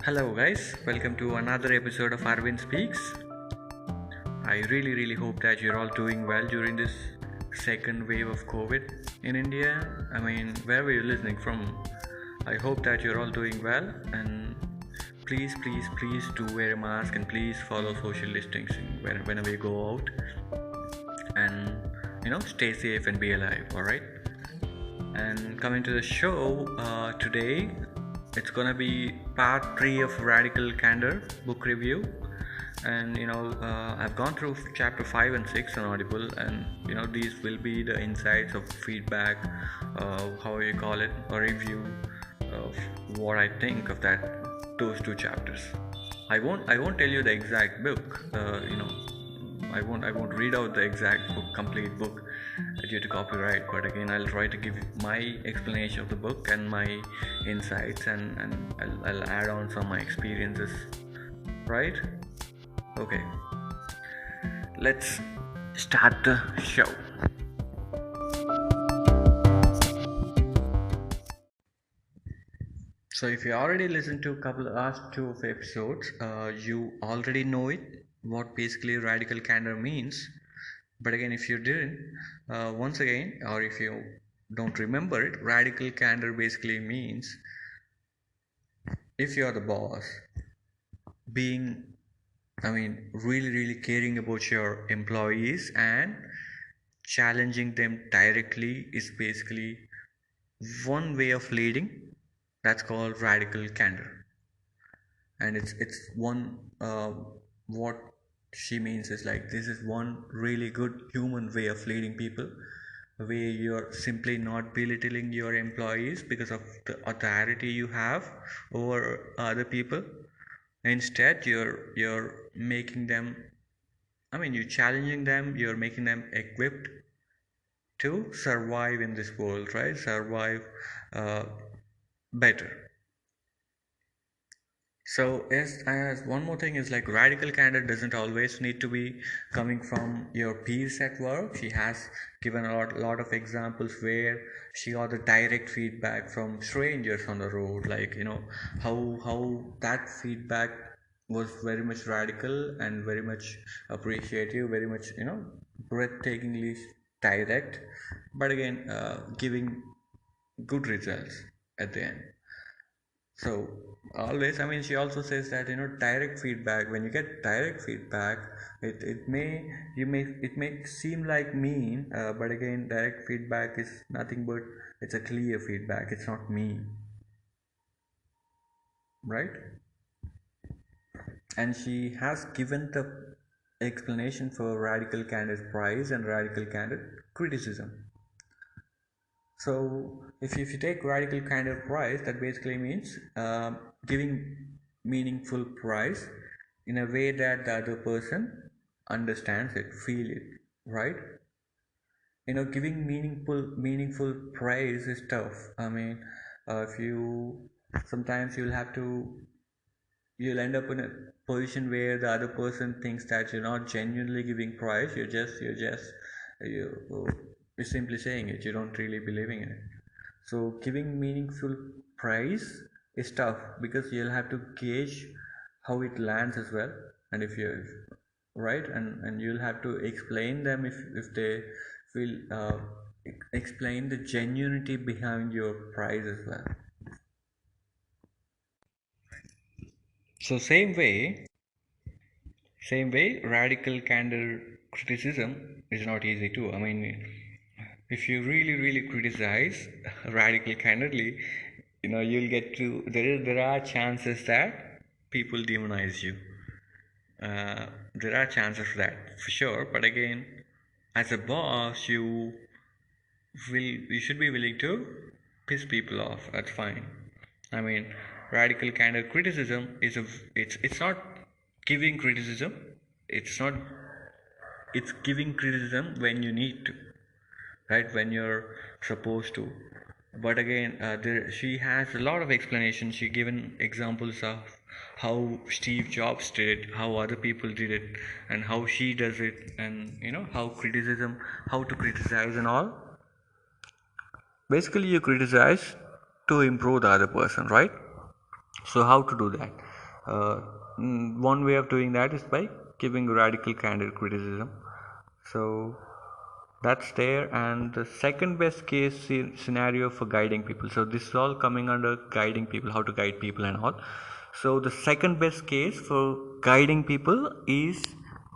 Hello guys, welcome to another episode of Arvind Speaks. I really hope that you're all doing well during this second wave of COVID in India. Wherever you're listening from, I hope that you're all doing well, and please do wear a mask and please follow social distancing whenever you go out, and stay safe and be alive. All right. And coming to the show today, it's gonna be part 3 of Radical Candor book review. And I've gone through chapter 5 and 6 on Audible, and these will be the insights of feedback, how you call it, a review of what I think of those two chapters. I won't tell you the exact book. I won't read out the exact book, complete book, due to copyright, but again I'll try to give my explanation of the book and my insights, and I'll add on some of my experiences, right? Okay, let's start the show. So if you already listened to last two of episodes, you already know what basically radical candor means. But again, if you didn't, once again, or if you don't remember it, radical candor basically means if you're the boss, really caring about your employees and challenging them directly is basically one way of leading. That's called radical candor, and it's one what she means is like, this is one really good human way of leading people, where you're simply not belittling your employees because of the authority you have over other people. Instead, you're making them, you're challenging them, you're making them equipped to survive in this world, right? Survive better. So as one more thing is like, radical candor doesn't always need to be coming from your peers at work. She has given a lot of examples where she got the direct feedback from strangers on the road, like how that feedback was very much radical and very much appreciative, very much breathtakingly direct, but again giving good results at the end. So always, she also says that direct feedback, when you get direct feedback, it may seem like mean, but again direct feedback is nothing but it's a clear feedback, it's not mean, right? And she has given the explanation for radical candor prize and radical candor criticism. So if you take radical candor prize, that basically means giving meaningful prize in a way that the other person understands it, feel it, right? Giving meaningful praise is tough. If you sometimes you'll end up in a position where the other person thinks that you're not genuinely giving praise. You're simply saying it. You don't really believing in it. So giving meaningful praise is tough, because you'll have to gauge how it lands as well, and if you're right, and you'll have to explain them if they feel explain the genuinity behind your prize as well. So same way, radical candor criticism is not easy too. If you really criticize radical candidly, you'll get to there are chances that people demonize you. There are chances for that, for sure. But again, as a boss, you should be willing to piss people off. That's fine. Radical candor criticism is it's not giving criticism. It's giving criticism when you need to, right? When you're supposed to. But again, she has a lot of explanations. She given examples of how Steve Jobs did it, how other people did it, and how she does it, and how to criticize and all. Basically, you criticize to improve the other person, right? So how to do that? uh, one way of doing that is by giving radical candor criticism. So that's there. And the second best case scenario for guiding people, so this is all coming under guiding people, how to guide people and all. So the second best case for guiding people is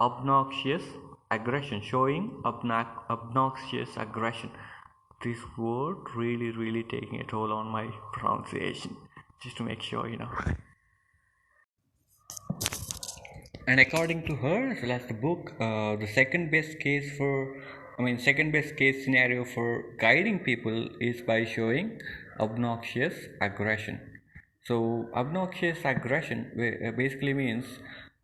obnoxious aggression, showing obnoxious aggression. This word really taking a toll on my pronunciation, just to make sure, And according to her, as well as the book, the second best case scenario for guiding people is by showing obnoxious aggression. So obnoxious aggression basically means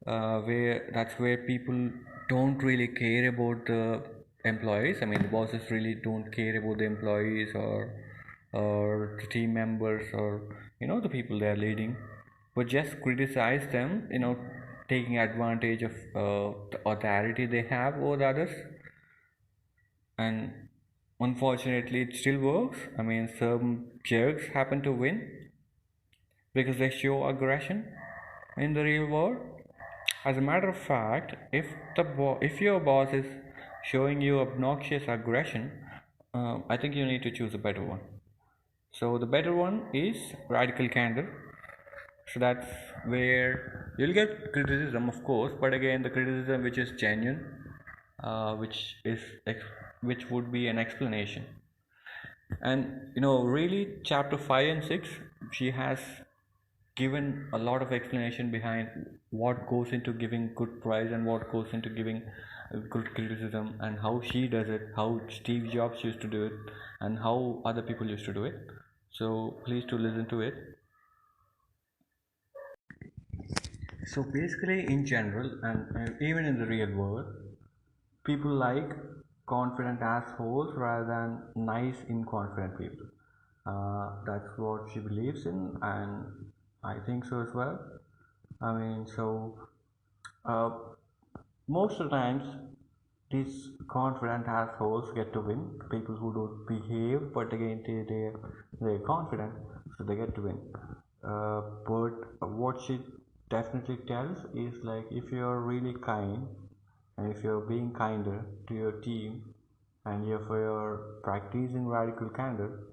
where people don't really care about the employees. I mean, the bosses really don't care about the employees, or the team members, or the people they are leading, but just criticize them, taking advantage of the authority they have over the others. And unfortunately it still works. I mean, some jerks happen to win because they show aggression in the real world. As a matter of fact, if your boss is showing you obnoxious aggression, I think you need to choose a better one. So the better one is radical candor. So that's where you'll get criticism, of course, but again, the criticism which is genuine, which would be an explanation. And really, chapter 5 and 6, she has given a lot of explanation behind what goes into giving good prize and what goes into giving good criticism, and how she does it, how Steve Jobs used to do it, and how other people used to do it. So please do listen to it. So basically, in general, and even in the real world, people like confident assholes rather than nice, inconfident people. That's what she believes in, and I think so as well. I mean, so uh, most of the times, these confident assholes get to win. People who don't behave, but again, they're confident, so they get to win. But what she definitely tells is, like, if you're really kind, and if you're being kinder to your team, and if you're practicing radical candor,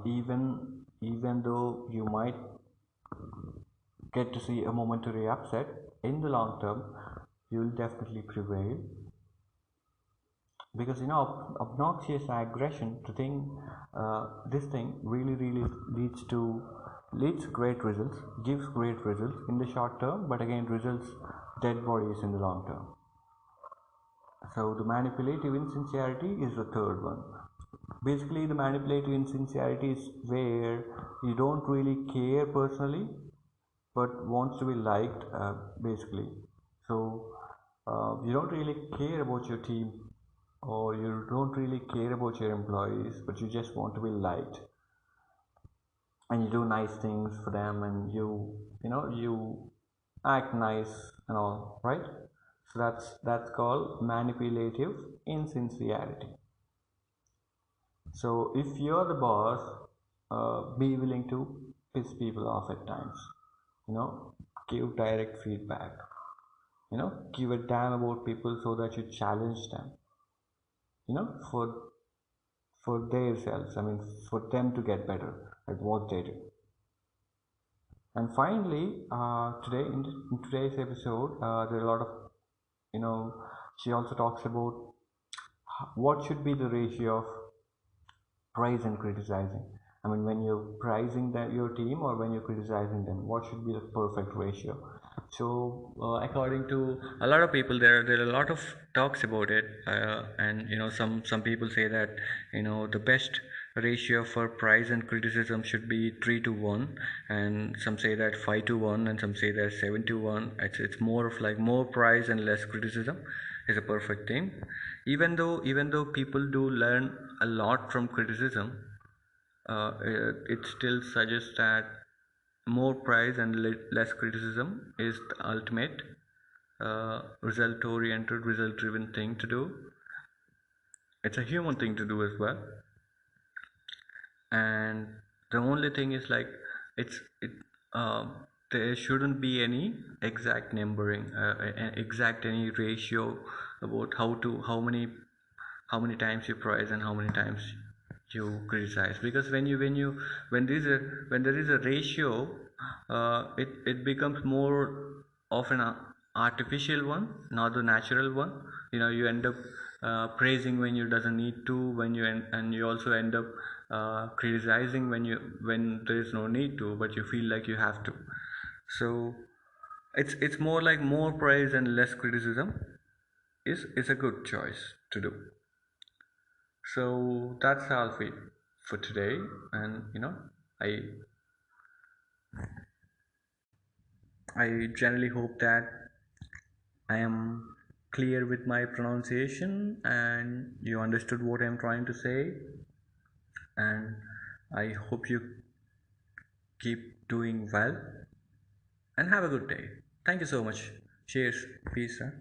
even though you might get to see a momentary upset, in the long term you'll definitely prevail. Because obnoxious aggression, this thing really leads great results, gives great results in the short term, but again results dead bodies in the long term. So the manipulative insincerity is the third one. Basically, the manipulative insincerity is where you don't really care personally, but wants to be liked, basically. So you don't really care about your team, or you don't really care about your employees, but you just want to be liked, and you do nice things for them, and you act nice and all, right? So that's called manipulative insincerity. So if you're the boss, be willing to piss people off at times. Give direct feedback. Give a damn about people so that you challenge them. For their selves. I mean, for them to get better at what they do. And finally, today in today's episode, there are a lot of she also talks about what should be the ratio of praise and criticizing. I mean, when you're praising your team, or when you're criticizing them, what should be the perfect ratio? So, according to a lot of people, there are a lot of talks about it, and some people say that the best ratio for praise and criticism should be 3-1, and some say that 5-1, and some say that 7-1. It's more of like more praise and less criticism is a perfect thing. Even though people do learn a lot from criticism, it still suggests that more praise and less criticism is the ultimate result oriented, result driven thing to do. It's a human thing to do as well. And the only thing is, like, um, there shouldn't be any exact numbering, exact any ratio about how many times you praise and how many times you criticize. Because when there is a ratio, it becomes more of an artificial one, not the natural one. You end up praising when you doesn't need to, and you also end up criticizing when there is no need to, but you feel like you have to. So it's more like more praise and less criticism is a good choice to do. So that's all for today, and I I generally hope that I am clear with my pronunciation and you understood what I'm trying to say, and I hope you keep doing well and have a good day. Thank you so much. Cheers. Peace. Huh?